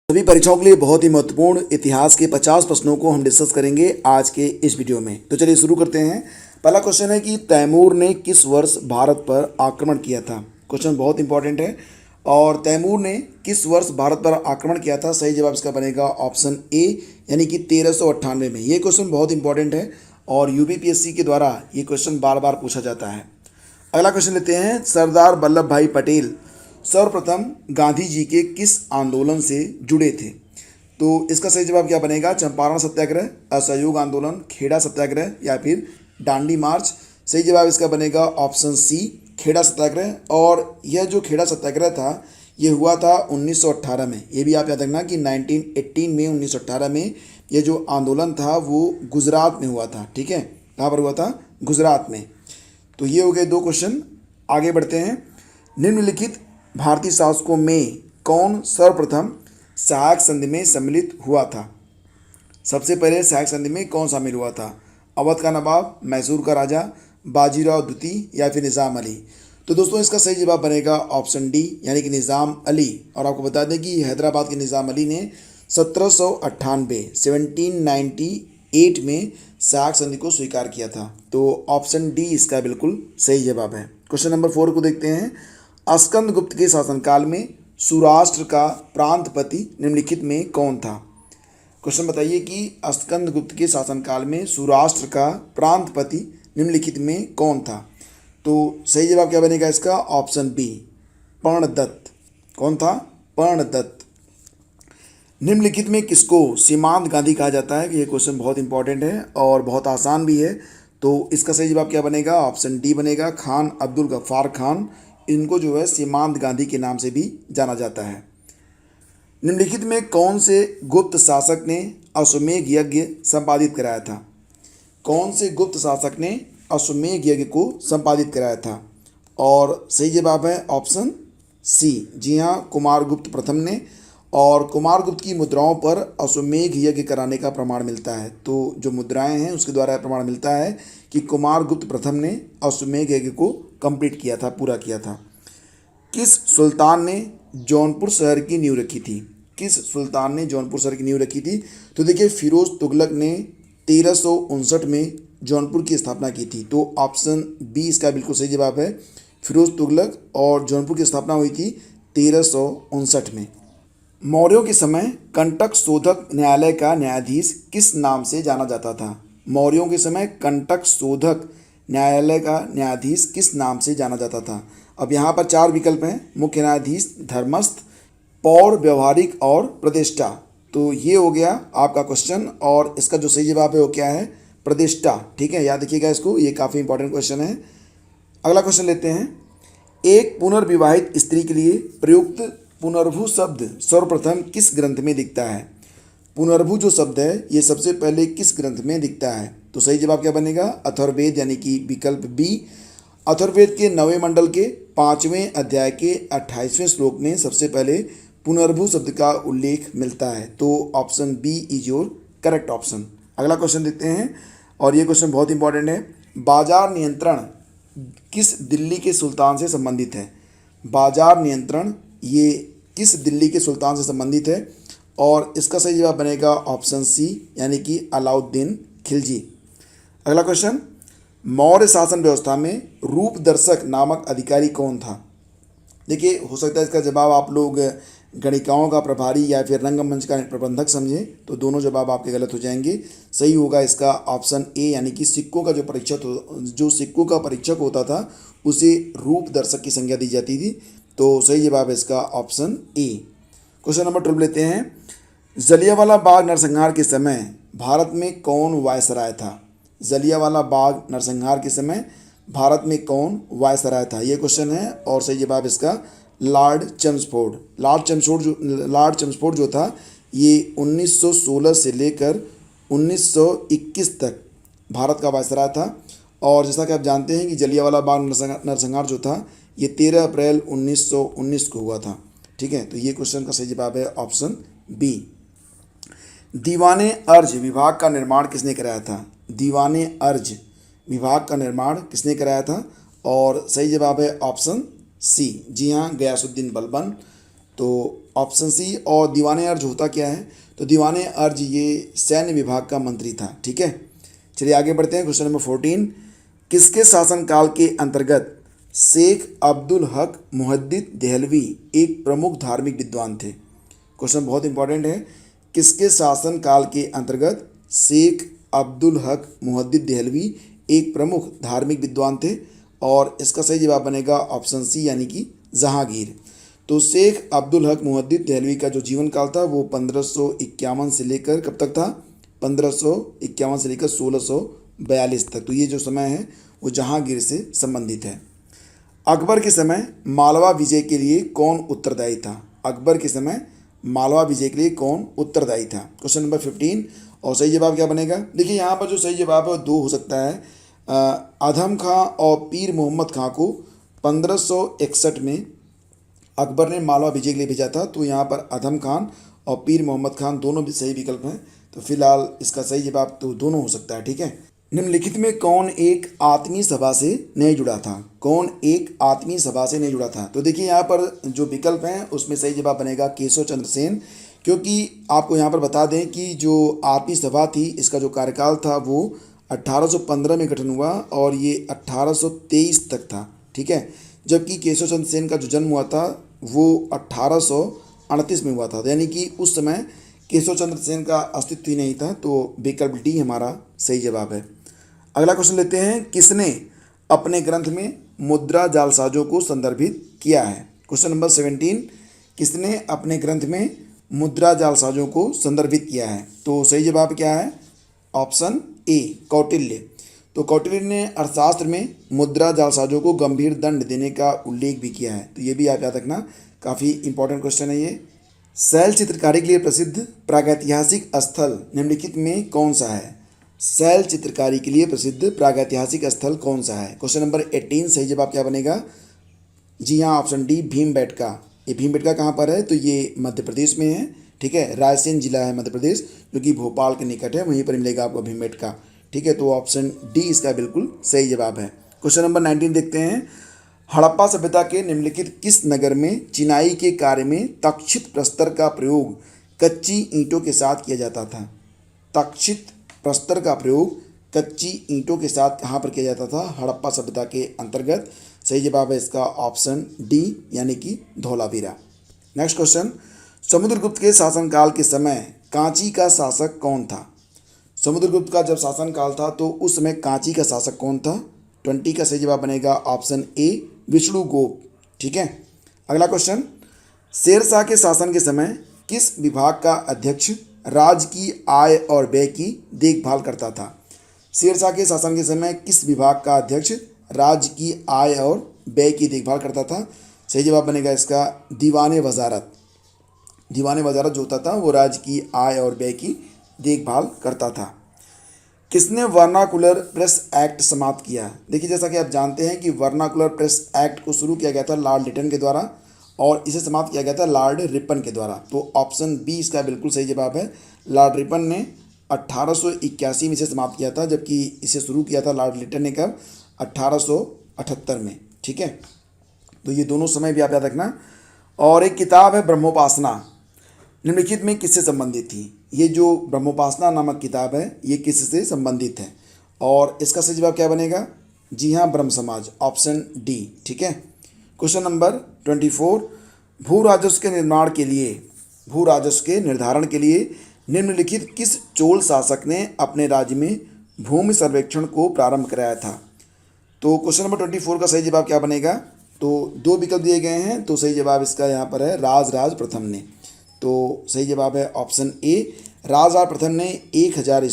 सभी परीक्षाओं के लिए बहुत ही महत्वपूर्ण इतिहास के 50 प्रश्नों को हम डिस्कस करेंगे आज के इस वीडियो में। तो चलिए शुरू करते हैं। पहला क्वेश्चन है कि तैमूर ने किस वर्ष भारत पर आक्रमण किया था। क्वेश्चन बहुत इंपॉर्टेंट है। और तैमूर ने किस वर्ष भारत पर आक्रमण किया था, सही जवाब इसका बनेगा ऑप्शन ए, यानी कि 1398 में। ये क्वेश्चन बहुत इंपॉर्टेंट है और यूपीपीएससी के द्वारा ये क्वेश्चन बार बार पूछा जाता है। अगला क्वेश्चन लेते हैं। सरदार वल्लभ भाई पटेल सर्वप्रथम गांधी जी के किस आंदोलन से जुड़े थे। तो इसका सही जवाब क्या बनेगा? चंपारण सत्याग्रह, असहयोग आंदोलन, खेड़ा सत्याग्रह या फिर डांडी मार्च। सही जवाब इसका बनेगा ऑप्शन सी, खेड़ा सत्याग्रह। और यह जो खेड़ा सत्याग्रह था ये हुआ था 1918 में। ये भी आप याद रखना कि 1918 में 1918 में ये जो आंदोलन था वो गुजरात में हुआ था। ठीक है, कहाँ पर हुआ था? गुजरात में। तो ये हो गए दो क्वेश्चन। आगे बढ़ते हैं। निम्नलिखित भारतीय शासकों में कौन सर्वप्रथम सहायक संधि में सम्मिलित हुआ था? सबसे पहले सहायक संधि में कौन शामिल हुआ था? अवध का नवाब, मैसूर का राजा, बाजीराव द्वितीय या फिर निज़ाम अली। तो दोस्तों इसका सही जवाब बनेगा ऑप्शन डी, यानी कि निज़ाम अली। और आपको बता दें कि हैदराबाद के निज़ाम अली ने 1798 में सहायक संधि को स्वीकार किया था। तो ऑप्शन डी इसका बिल्कुल सही जवाब है। क्वेश्चन नंबर 4 को देखते हैं। स्कंदगुप्त के शासनकाल में सौराष्ट्र का प्रांतपति निम्नलिखित में कौन था? क्वेश्चन बताइए कि स्कंदगुप्त के शासनकाल में सौराष्ट्र का प्रांतपति निम्नलिखित में कौन था? तो सही जवाब क्या बनेगा इसका? Option B, Parnadatta. कौन था? पर्णदत्त। निम्नलिखित में किसको सीमांत गांधी कहा जाता है? ये क्वेश्चन बहुत इंपॉर्टेंट है और बहुत आसान भी है। तो इसका सही जवाब क्या बनेगा? ऑप्शन डी बनेगा, खान अब्दुल गफ्फार खान। इनको जो है सीमांत गांधी के नाम से भी जाना जाता है। निम्नलिखित में कौन से गुप्त शासक ने अश्वमेध यज्ञ संपादित कराया था? कौन से गुप्त शासक ने अश्वमेध यज्ञ को संपादित कराया था? और सही जवाब है ऑप्शन सी, जी हाँ, कुमारगुप्त प्रथम ने। और कुमारगुप्त की मुद्राओं पर अश्वमेध यज्ञ कराने का प्रमाण मिलता है। तो जो मुद्राएं हैं उसके द्वारा प्रमाण मिलता है कि कुमारगुप्त प्रथम ने अश्वमेध यज्ञ को कंप्लीट किया था, पूरा किया था। किस सुल्तान ने जौनपुर शहर की नींव रखी थी? किस सुल्तान ने जौनपुर शहर की नींव रखी थी? तो देखिए, फिरोज तुगलक ने 1359 में जौनपुर की स्थापना की थी। तो ऑप्शन बी इसका बिल्कुल सही जवाब है, फिरोज तुगलक। और जौनपुर की स्थापना हुई थी 1359 में। मौर्यों के समय कंटक शोधक न्यायालय का न्यायाधीश किस नाम से जाना जाता था? मौर्यों के समय कंटक शोधक न्यायालय का न्यायाधीश किस नाम से जाना जाता था? अब यहाँ पर 4 विकल्प हैं, मुख्य न्यायाधीश, धर्मस्थ, पौर, व्यवहारिक और प्रतिष्ठा। तो ये हो गया आपका क्वेश्चन और इसका जो सही जवाब है वो क्या है? प्रतिष्ठा। ठीक है, याद रखिएगा इसको, ये काफ़ी इंपॉर्टेंट क्वेश्चन है। अगला क्वेश्चन लेते हैं। एक पुनर्विवाहित स्त्री के लिए प्रयुक्त पुनर्भु शब्द सर्वप्रथम किस ग्रंथ में दिखता है? पुनर्भु जो शब्द है ये सबसे पहले किस ग्रंथ में दिखता है? तो सही जवाब क्या बनेगा? अथर्ववेद, यानी कि विकल्प बी। अथर्ववेद के 9वें मंडल के 5वें अध्याय के 28वें श्लोक में सबसे पहले पुनर्भु शब्द का उल्लेख मिलता है। तो option B is your correct option. अगला क्वेश्चन देखते हैं और ये क्वेश्चन बहुत इंपॉर्टेंट है। बाजार नियंत्रण किस दिल्ली के सुल्तान से संबंधित है? बाजार नियंत्रण ये किस दिल्ली के सुल्तान से संबंधित है? और इसका सही जवाब बनेगा ऑप्शन सी, यानी कि अलाउद्दीन खिलजी। अगला क्वेश्चन। मौर्य शासन व्यवस्था में रूपदर्शक नामक अधिकारी कौन था? देखिए, हो सकता है इसका जवाब आप लोग गणिकाओं का प्रभारी या फिर रंगमंच का प्रबंधक समझें, तो दोनों जवाब आपके गलत हो जाएंगे। सही होगा इसका ऑप्शन ए, यानी कि सिक्कों का जो सिक्कों का परीक्षक होता था उसे रूपदर्शक की संज्ञा दी जाती थी। तो सही जवाब है इसका ऑप्शन ए। क्वेश्चन नंबर 12 लेते हैं। जलियांवाला बाग नरसंहार के समय भारत में कौन वायसराय था? जलियांवाला बाग नरसंहार के समय भारत में कौन वायसराय था? ये क्वेश्चन है और सही जवाब इसका लॉर्ड चेम्सफोर्ड। लॉर्ड चेम्सफोर्ड जो था ये 1916 से लेकर 1921 तक भारत का वायसराय था। और जैसा कि आप जानते हैं कि जलियांवाला बाग नरसंहार जो था ये 13 अप्रैल 1919 को हुआ था। ठीक है, तो ये क्वेश्चन का सही जवाब है ऑप्शन बी। दीवाने अर्ज विभाग का निर्माण किसने कराया था? दीवाने अर्ज विभाग का निर्माण किसने कराया था? और सही जवाब है ऑप्शन सी, जी हाँ, गयासुद्दीन बलबन। तो ऑप्शन सी। और दीवाने अर्ज होता क्या है? तो दीवाने अर्ज ये सैन्य विभाग का मंत्री था। ठीक है, चलिए आगे बढ़ते हैं। क्वेश्चन नंबर 14, किसके शासनकाल के अंतर्गत शेख अब्दुल हक मुहद्दिद देहलवी एक प्रमुख धार्मिक विद्वान थे? क्वेश्चन बहुत इंपॉर्टेंट है। किसके शासनकाल के अंतर्गत शेख अब्दुल हक मुहद्दिद देहलवी एक प्रमुख धार्मिक विद्वान थे? और इसका सही जवाब बनेगा ऑप्शन सी यानी कि जहांगीर। तो शेख अब्दुल हक मुहद्दिद देहलवी का जो जीवन काल था वो 1551 से लेकर कब तक था? 1551 से लेकर 1642 तक। तो ये जो समय है वो जहांगीर से संबंधित है। अकबर के समय मालवा विजय के लिए कौन उत्तरदायी था? अकबर के समय मालवा विजय के लिए कौन उत्तरदायी था? Question number 15। और सही जवाब क्या बनेगा? देखिए यहाँ पर जो सही जवाब है वो दो हो सकता है। आदम खां और पीर मोहम्मद खां को 1561 में अकबर ने मालवा विजय के लिए भेजा था। तो यहाँ पर आदम खान और पीर मोहम्मद खान दोनों भी सही विकल्प हैं। तो फिलहाल इसका सही जवाब तो दोनों हो सकता है। ठीक है, निम्नलिखित में कौन एक आत्मीय सभा से नहीं जुड़ा था? कौन एक आत्मीय सभा से नहीं जुड़ा था? तो देखिए यहाँ पर जो विकल्प हैं उसमें सही जवाब बनेगा केशव चंद्र सेन। क्योंकि आपको यहाँ पर बता दें कि जो आत्मीय सभा थी इसका जो कार्यकाल था वो 1815 में गठन हुआ और ये 1823 तक था। ठीक है, जबकि केशव चंद्र सेन का जो जन्म हुआ था वो 1838 में हुआ था। यानी कि उस समय केशव चंद्र सेन का अस्तित्व ही नहीं था। तो विकल्प डी हमारा सही जवाब है। अगला क्वेश्चन लेते हैं, किसने अपने ग्रंथ में मुद्रा जालसाजों को संदर्भित किया है? क्वेश्चन नंबर 17, किसने अपने ग्रंथ में मुद्रा जालसाजों को संदर्भित किया है? तो सही जवाब क्या है? Option A, Kautilya. तो कौटिल्य ने अर्थशास्त्र में मुद्रा जालसाजों को गंभीर दंड देने का उल्लेख भी किया है। तो ये भी आप याद रखना, काफ़ी इंपॉर्टेंट क्वेश्चन है ये। शैल चित्रकारी के लिए प्रसिद्ध प्रागैतिहासिक स्थल निम्नलिखित में कौन सा है? शैल चित्रकारी के लिए प्रसिद्ध प्रागैतिहासिक स्थल कौन सा है? क्वेश्चन नंबर 18, सही जवाब क्या बनेगा? जी हाँ, ऑप्शन डी, भीमबेटका। ये भीमबेटका कहाँ पर है? तो ये मध्य प्रदेश में है। ठीक है, रायसेन जिला है मध्य प्रदेश, जो कि भोपाल के निकट है, वहीं पर मिलेगा आपको भीमबेटका। ठीक है, तो ऑप्शन डी इसका बिल्कुल सही जवाब है। क्वेश्चन नंबर 19 देखते हैं, हड़प्पा सभ्यता के निम्नलिखित किस नगर में चिनाई के कार्य में तक्षित प्रस्तर का प्रयोग कच्ची ईंटों के साथ किया जाता था? तक्षित प्रस्तर का प्रयोग कच्ची ईंटों के साथ कहाँ पर किया जाता था? हड़प्पा सभ्यता के अंतर्गत। सही जवाब है इसका ऑप्शन डी यानी कि धौलावीरा। नेक्स्ट क्वेश्चन, समुद्रगुप्त के शासनकाल के समय कांची का शासक कौन था? समुद्रगुप्त का जब शासनकाल था तो उस समय कांची का शासक कौन था? 20 का सही जवाब बनेगा ऑप्शन ए, विष्णुगुप्त। ठीक है, अगला क्वेश्चन, शेरशाह के शासन के समय किस विभाग का अध्यक्ष राज्य की आय और व्यय की देखभाल करता था? शेरशाह के शासन के समय किस विभाग का अध्यक्ष राज्य की आय और व्यय की देखभाल करता था? सही जवाब बनेगा इसका दीवाने वजारत। दीवाने वजारत जो होता था वो राज्य की आय और व्यय की देखभाल करता था। किसने वर्नाकुलर प्रेस एक्ट समाप्त किया? देखिए जैसा कि आप जानते हैं कि वर्नाकुलर प्रेस एक्ट को शुरू किया गया था लॉर्ड लिटन के द्वारा और इसे समाप्त किया गया था लॉर्ड रिपन के द्वारा। तो ऑप्शन बी इसका बिल्कुल सही जवाब है। लॉर्ड रिपन ने 1881 में इसे समाप्त किया था, जबकि इसे शुरू किया था लॉर्ड लिटन ने कब? 1878 में। ठीक है, तो ये दोनों समय भी आप याद रखना। और एक किताब है ब्रह्मोपासना, निम्नलिखित में किससे संबंधित थी? ये जो ब्रह्मोपासना नामक किताब है ये किससे संबंधित है? और इसका सही जवाब क्या बनेगा? जी हाँ, ब्रह्म समाज, ऑप्शन डी। ठीक है, क्वेश्चन नंबर 24, भू राजस्व के निर्माण के लिए, भू राजस्व के निर्धारण के लिए निम्नलिखित किस चोल शासक ने अपने राज्य में भूमि सर्वेक्षण को प्रारंभ कराया था? तो क्वेश्चन नंबर 24 का सही जवाब क्या बनेगा? तो दो विकल्प दिए गए हैं, तो सही जवाब इसका यहाँ पर है राजराज प्रथम ने। तो सही जवाब है ऑप्शन ए, राजराज प्रथम ने 1000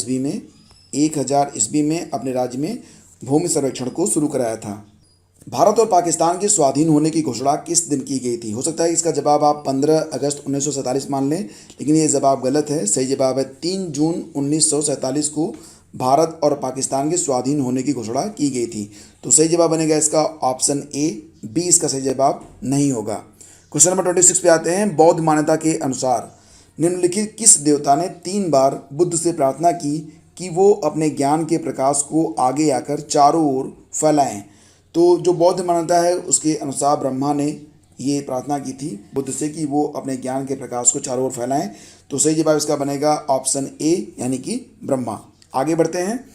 ईस्वी में अपने राज्य में भूमि सर्वेक्षण को शुरू कराया था। भारत और पाकिस्तान के स्वाधीन होने की घोषणा किस दिन की गई थी? हो सकता है इसका जवाब आप 15 अगस्त 1947 मान लें, लेकिन ये जवाब गलत है। सही जवाब है 3 जून 1947 को भारत और पाकिस्तान के स्वाधीन होने की घोषणा की गई थी। तो सही जवाब बनेगा इसका ऑप्शन ए, बी इसका सही जवाब नहीं होगा। क्वेश्चन नंबर 26 पे आते हैं, बौद्ध मान्यता के अनुसार निम्नलिखित किस देवता ने 3 बार बुद्ध से प्रार्थना की कि वो अपने ज्ञान के प्रकाश को आगे आकर चारों ओर फैलाएं? तो जो बौद्ध मान्यता है उसके अनुसार ब्रह्मा ने ये प्रार्थना की थी बुद्ध से कि वो अपने ज्ञान के प्रकाश को चारों ओर फैलाएं। तो सही जवाब इसका बनेगा ऑप्शन ए यानी कि ब्रह्मा। आगे बढ़ते हैं।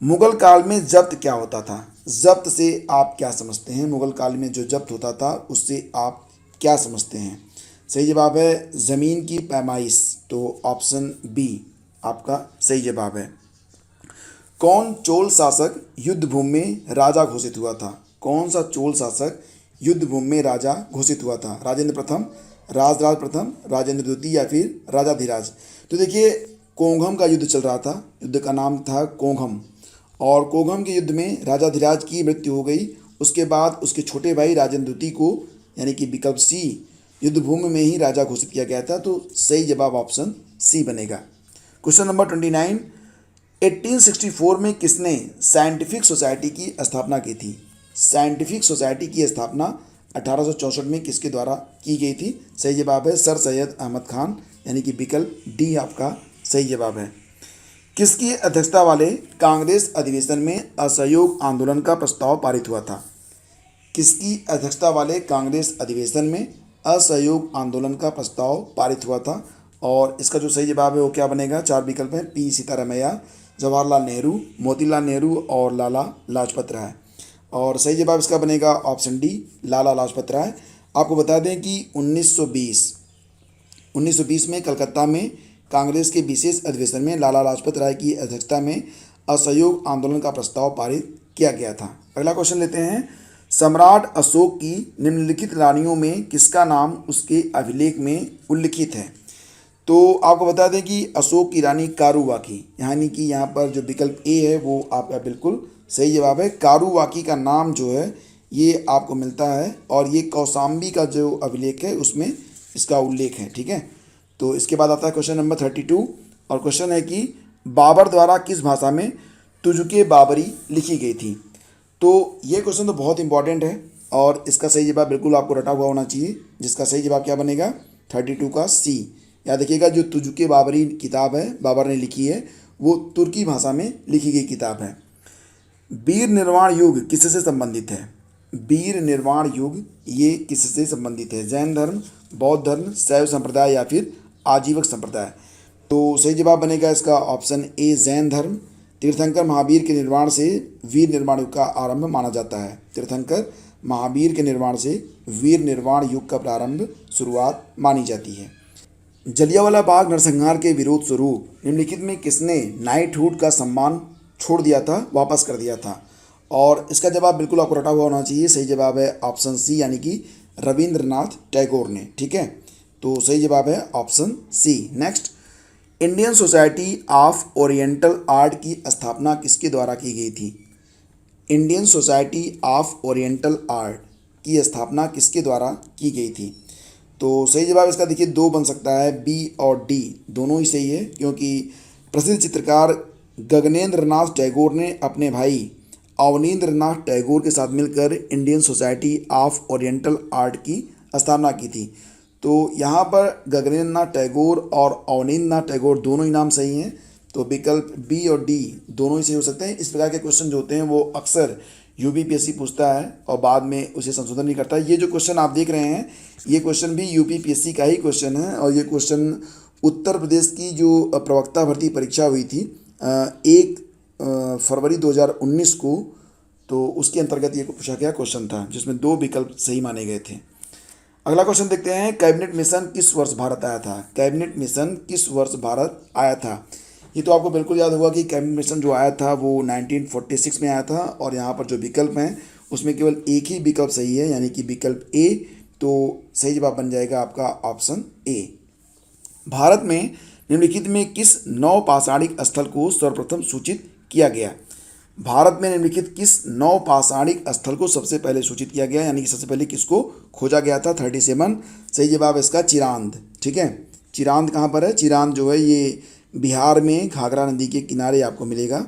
मुगल काल में जब्त क्या होता था? जब्त से आप क्या समझते हैं? मुगल काल में जो जब्त होता था उससे आप क्या समझते हैं? सही जवाब है ज़मीन की पैमाइश। तो ऑप्शन बी आपका सही जवाब है। कौन चोल शासक युद्ध भूमि में राजा घोषित हुआ था? कौन सा चोल शासक युद्ध भूमि में राजा घोषित हुआ था? राजेंद्र प्रथम, राजराज प्रथम, राजेंद्र द्वितीय या फिर राजाधिराज? तो देखिए कोंघम का युद्ध चल रहा था, युद्ध का नाम था कोंघम, और कोंघम के युद्ध में राजाधिराज की मृत्यु हो गई। उसके बाद उसके छोटे भाई राजेंद्र द्वितीय को यानी कि विकल्प सी युद्ध भूमि में ही राजा घोषित किया गया था। तो सही जवाब ऑप्शन सी बनेगा। क्वेश्चन नंबर 29, 1864 में किसने साइंटिफिक सोसाइटी की स्थापना की थी? साइंटिफिक सोसाइटी की स्थापना 1864 में किसके द्वारा की गई थी? सही जवाब है सर सैयद अहमद खान यानी कि विकल्प डी आपका सही जवाब है। किसकी अध्यक्षता वाले कांग्रेस अधिवेशन में असहयोग आंदोलन का प्रस्ताव पारित हुआ था? किसकी अध्यक्षता वाले कांग्रेस अधिवेशन में असहयोग आंदोलन का प्रस्ताव पारित हुआ था? और इसका जो सही जवाब है वो क्या बनेगा? चार विकल्प हैं, पी सीतारामैया, जवाहरलाल नेहरू, मोतीलाल नेहरू और लाला लाजपत राय। और सही जवाब इसका बनेगा ऑप्शन डी लाला लाजपत राय। आपको बता दें कि 1920 में कलकत्ता में कांग्रेस के विशेष अधिवेशन में लाला लाजपत राय की अध्यक्षता में असहयोग आंदोलन का प्रस्ताव पारित किया गया था। अगला क्वेश्चन लेते हैं। सम्राट अशोक की निम्नलिखित रानियों में किसका नाम उसके अभिलेख में उल्लिखित है? तो आपको बता दें कि अशोक की रानी कारूवाकी, यानी कि यहाँ पर जो विकल्प ए है वो आपका बिल्कुल सही जवाब है। कारूवाकी का नाम जो है ये आपको मिलता है और ये कौशाम्बी का जो अभिलेख है उसमें इसका उल्लेख है। ठीक है, तो इसके बाद आता है क्वेश्चन नंबर 32 और क्वेश्चन है कि बाबर द्वारा किस भाषा में तुजुके बाबरी लिखी गई थी? तो ये क्वेश्चन तो बहुत इंपॉर्टेंट है और इसका सही जवाब बिल्कुल आपको रटा हुआ होना चाहिए, जिसका सही जवाब क्या बनेगा? 32 का सी। याद रखिएगा जो तुजुके बाबरी किताब है बाबर ने लिखी है वो तुर्की भाषा में लिखी गई किताब है। वीर निर्वाण युग किससे संबंधित है? वीर निर्वाण युग ये किससे संबंधित है? जैन धर्म, बौद्ध धर्म, शैव संप्रदाय या फिर आजीवक संप्रदाय? तो सही जवाब बनेगा इसका ऑप्शन ए जैन धर्म। तीर्थंकर महावीर के निर्माण से वीर निर्माण युग का आरंभ माना जाता है। तीर्थंकर महावीर के निर्माण से वीर निर्वाण युग का प्रारंभ शुरुआत मानी जाती है। जलियांवाला बाग नरसंहार के विरोध स्वरूप निम्नलिखित में किसने नाइटहुड का सम्मान छोड़ दिया था, वापस कर दिया था? और इसका जवाब बिल्कुल आपको रटा हुआ होना चाहिए। सही जवाब है ऑप्शन सी यानी कि रविंद्रनाथ टैगोर ने। ठीक है, तो सही जवाब है option C. Next, Indian Society of Oriental Art की स्थापना किसके द्वारा की गई थी? Indian Society of Oriental Art की स्थापना किसके द्वारा की गई थी? तो सही जवाब इसका देखिए दो बन सकता है, बी और डी दोनों ही सही है, क्योंकि प्रसिद्ध चित्रकार गगनेंद्र नाथ टैगोर ने अपने भाई अवनींद्र नाथ टैगोर के साथ मिलकर Indian Society of Oriental Art की स्थापना की थी। तो यहाँ पर गगनेंद्र नाथ टैगोर और अवनींद्र नाथ टैगोर दोनों ही नाम सही हैं, तो विकल्प बी और डी दोनों ही सही हो सकते हैं। इस प्रकार के क्वेश्चन जो होते हैं वो अक्सर यूपीपीएससी पूछता है और बाद में उसे संशोधन भी करता है। ये जो क्वेश्चन आप देख रहे हैं ये क्वेश्चन भी यूपीपीएससी का ही क्वेश्चन है और ये क्वेश्चन उत्तर प्रदेश की जो प्रवक्ता भर्ती परीक्षा हुई थी 1 फरवरी 2019 को, तो उसके अंतर्गत ये पूछा गया क्वेश्चन था जिसमें दो विकल्प सही माने गए थे। अगला क्वेश्चन देखते हैं। कैबिनेट मिशन किस वर्ष भारत आया था? कैबिनेट मिशन किस वर्ष भारत आया था? ये तो आपको बिल्कुल याद होगा कि कैबिनेट मिशन जो आया था वो 1946 में आया था और यहाँ पर जो विकल्प हैं उसमें केवल एक ही विकल्प सही है यानी कि विकल्प ए। तो सही जवाब बन जाएगा आपका ऑप्शन ए। भारत में निम्नलिखित में किस नवपाषाणिक स्थल को सर्वप्रथम सूचित किया गया? भारत में निम्नलिखित किस नवपाषाणिक स्थल को सबसे पहले सूचित किया गया यानी कि सबसे पहले किसको खोजा गया था? 37। सही जवाब है इसका चिरांद। ठीक है, चिरांद कहाँ पर है? चिरांद जो है ये बिहार में घाघरा नदी के किनारे आपको मिलेगा।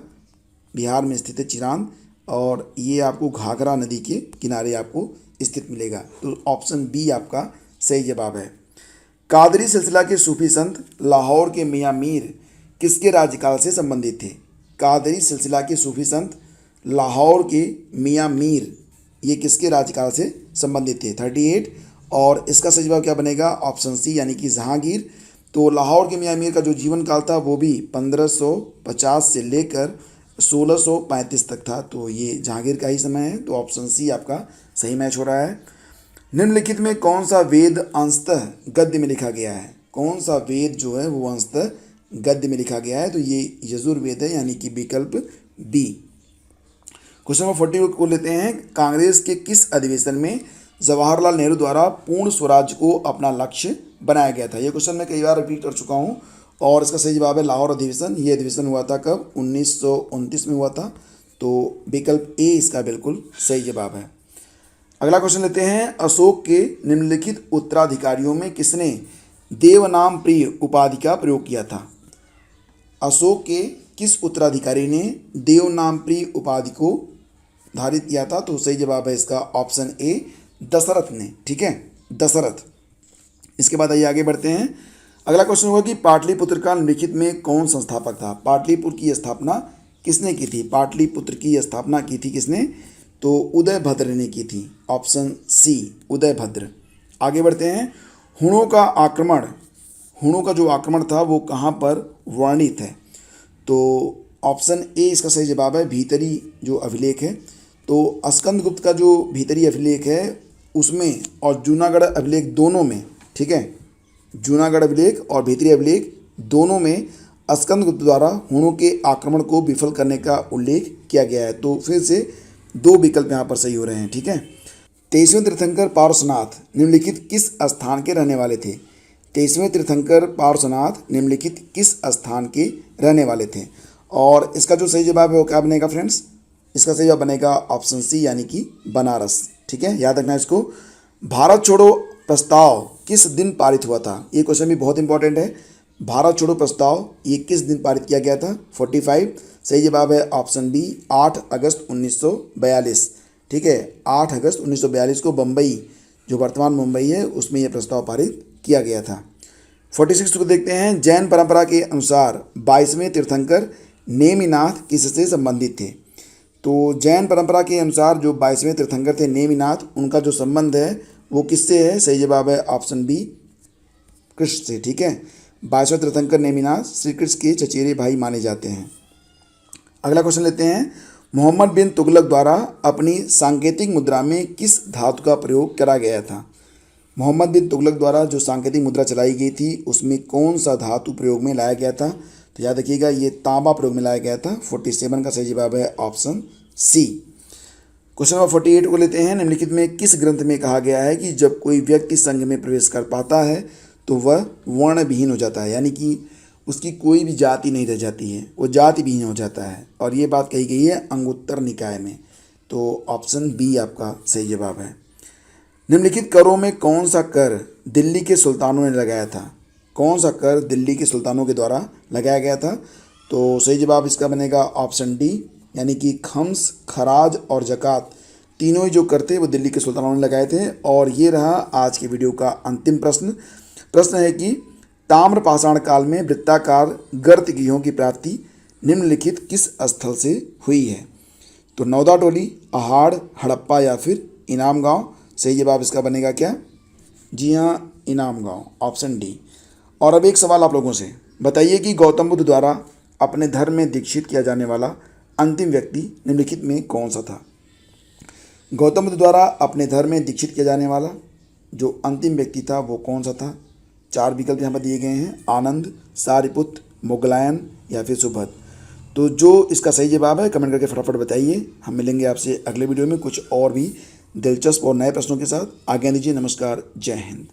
बिहार में स्थित है चिरांद और ये आपको घाघरा नदी के किनारे आपको स्थित मिलेगा। तो ऑप्शन बी आपका सही जवाब है। कादरी सिलसिला के सूफी संत लाहौर के मियाँ मीर किसके राज्यकाल से संबंधित थे? कादरी सिलसिला के सूफी संत लाहौर के मियाँ मीर ये किसके राज्यकाल से संबंधित थे? 38 और इसका सही जवाब क्या बनेगा, ऑप्शन सी यानी कि जहांगीर। तो लाहौर के मियाँ मीर का जो जीवन काल था वो भी 1550 से लेकर 1635 तक था, तो ये जहांगीर का ही समय है। तो ऑप्शन सी आपका सही मैच हो रहा है। निम्नलिखित में कौन सा वेद अंशतः गद्य में लिखा गया है, कौन सा वेद जो है वो अंशतः गद्य में लिखा गया है, तो ये यजुर्वेद है यानी कि विकल्प बी। क्वेश्चन नंबर 40 को लेते हैं। कांग्रेस के किस अधिवेशन में जवाहरलाल नेहरू द्वारा पूर्ण स्वराज को अपना लक्ष्य बनाया गया था। ये क्वेश्चन मैं कई बार रिपीट कर चुका हूँ और इसका सही जवाब है लाहौर अधिवेशन। ये अधिवेशन हुआ था कब, 1929 में हुआ था। तो विकल्प ए इसका बिल्कुल सही जवाब है। अगला क्वेश्चन लेते हैं। अशोक के निम्नलिखित उत्तराधिकारियों में किसने देवनाम प्रिय उपाधि का प्रयोग किया था। अशोक के किस उत्तराधिकारी ने देवनाम प्रिय उपाधि को धारित किया था, तो सही जवाब है इसका ऑप्शन ए दशरथ ने। ठीक है, दशरथ। इसके बाद आइए आगे बढ़ते हैं। अगला क्वेश्चन होगा कि पाटलिपुत्र का निम्नलिखित में कौन संस्थापक था। पाटलिपुत्र की स्थापना किसने की थी, पाटलिपुत्र की स्थापना की थी किसने, तो उदयभद्र ने की थी, ऑप्शन सी उदयभद्र। आगे बढ़ते हैं। हुणों का आक्रमण, हुणों का जो आक्रमण था वो कहाँ पर वर्णित है, तो ऑप्शन ए इसका सही जवाब है भीतरी जो अभिलेख है। तो स्कंदगुप्त का जो भीतरी अभिलेख है उसमें और जूनागढ़ अभिलेख दोनों में, ठीक है, जूनागढ़ अभिलेख और भीतरी अभिलेख दोनों में स्कंदगुप्त द्वारा हुणों के आक्रमण को विफल करने का उल्लेख किया गया है। तो फिर से दो विकल्प यहाँ पर सही हो रहे हैं। ठीक है। 23वें तीर्थंकर पार्श्वनाथ निम्नलिखित किस स्थान के रहने वाले थे। 23वें तीर्थंकर पार्श्वनाथ निम्नलिखित किस स्थान के रहने वाले थे, और इसका जो सही जवाब है वो क्या बनेगा फ्रेंड्स, इसका सही जवाब बनेगा ऑप्शन सी यानी कि बनारस। ठीक है, याद रखना इसको। भारत छोड़ो प्रस्ताव किस दिन पारित हुआ था, ये क्वेश्चन भी बहुत इंपॉर्टेंट है। भारत छोड़ो प्रस्ताव ये किस दिन पारित किया गया था, 45। सही जवाब है ऑप्शन बी 8 अगस्त 1942। ठीक है, 8 अगस्त 1942 को बम्बई, जो वर्तमान मुंबई है, उसमें यह प्रस्ताव पारित किया गया था। 46 को देखते हैं। जैन परंपरा के अनुसार 22वें तीर्थंकर नेमिनाथ किससे संबंधित थे। तो जैन परंपरा के अनुसार जो 22वें तीर्थंकर थे नेमिनाथ, उनका जो संबंध है वो किससे है, सही जवाब है ऑप्शन बी कृष्ण से। ठीक है, 22वें तीर्थंकर नेमिनाथ श्री कृष्ण के चचेरे भाई माने जाते हैं। अगला क्वेश्चन लेते हैं। मोहम्मद बिन तुगलक द्वारा अपनी सांकेतिक मुद्रा में किस धातु का प्रयोग करा गया था। मोहम्मद बिन तुगलक द्वारा जो सांकेतिक मुद्रा चलाई गई थी उसमें कौन सा धातु प्रयोग में लाया गया था, तो याद रखिएगा ये तांबा प्रयोग में लाया गया था। 47 का सही जवाब है ऑप्शन सी। क्वेश्चन नंबर 48 को लेते हैं। निम्नलिखित में किस ग्रंथ में कहा गया है कि जब कोई व्यक्ति संघ में प्रवेश कर पाता है तो वह वर्ण विहीन हो जाता है, यानी कि उसकी कोई भी जाति नहीं रह जाती है, वो जाति विहीन हो जाता है, और ये बात कही गई है अंगुत्तर निकाय में। तो ऑप्शन बी आपका सही जवाब है। निम्नलिखित करों में कौन सा कर दिल्ली के सुल्तानों ने लगाया था, कौन सा कर दिल्ली के सुल्तानों के द्वारा लगाया गया था, तो सही जवाब इसका बनेगा ऑप्शन डी, यानी कि खम्स, खराज और ज़कात तीनों ही जो कर थे वो दिल्ली के सुल्तानों ने लगाए थे। और ये रहा आज की वीडियो का अंतिम प्रश्न। प्रश्न है कि ताम्रपाषाण काल में वृत्ताकार गर्त गृहों की प्राप्ति निम्नलिखित किस स्थल से हुई है, तो नौदा टोली, अहाड़, हड़प्पा या फिर इनाम गांव। सही जवाब इसका बनेगा क्या, जी हाँ इनाम गांव, ऑप्शन डी। और अब एक सवाल आप लोगों से, बताइए कि गौतम बुद्ध द्वारा अपने धर्म में दीक्षित किया जाने वाला अंतिम व्यक्ति निम्नलिखित में कौन सा था। गौतम बुद्ध द्वारा अपने धर्म में दीक्षित किया जाने वाला जो अंतिम व्यक्ति था वो कौन सा था। 4 विकल्प यहाँ पर दिए गए हैं, आनंद, सारिपुत्र, मुगलायन या फिर सुभद्र। तो जो इसका सही जवाब है कमेंट करके फटाफट बताइए। हम मिलेंगे आपसे अगले वीडियो में कुछ और भी दिलचस्प और नए प्रश्नों के साथ। आज्ञा दीजिए, नमस्कार, जय हिंद।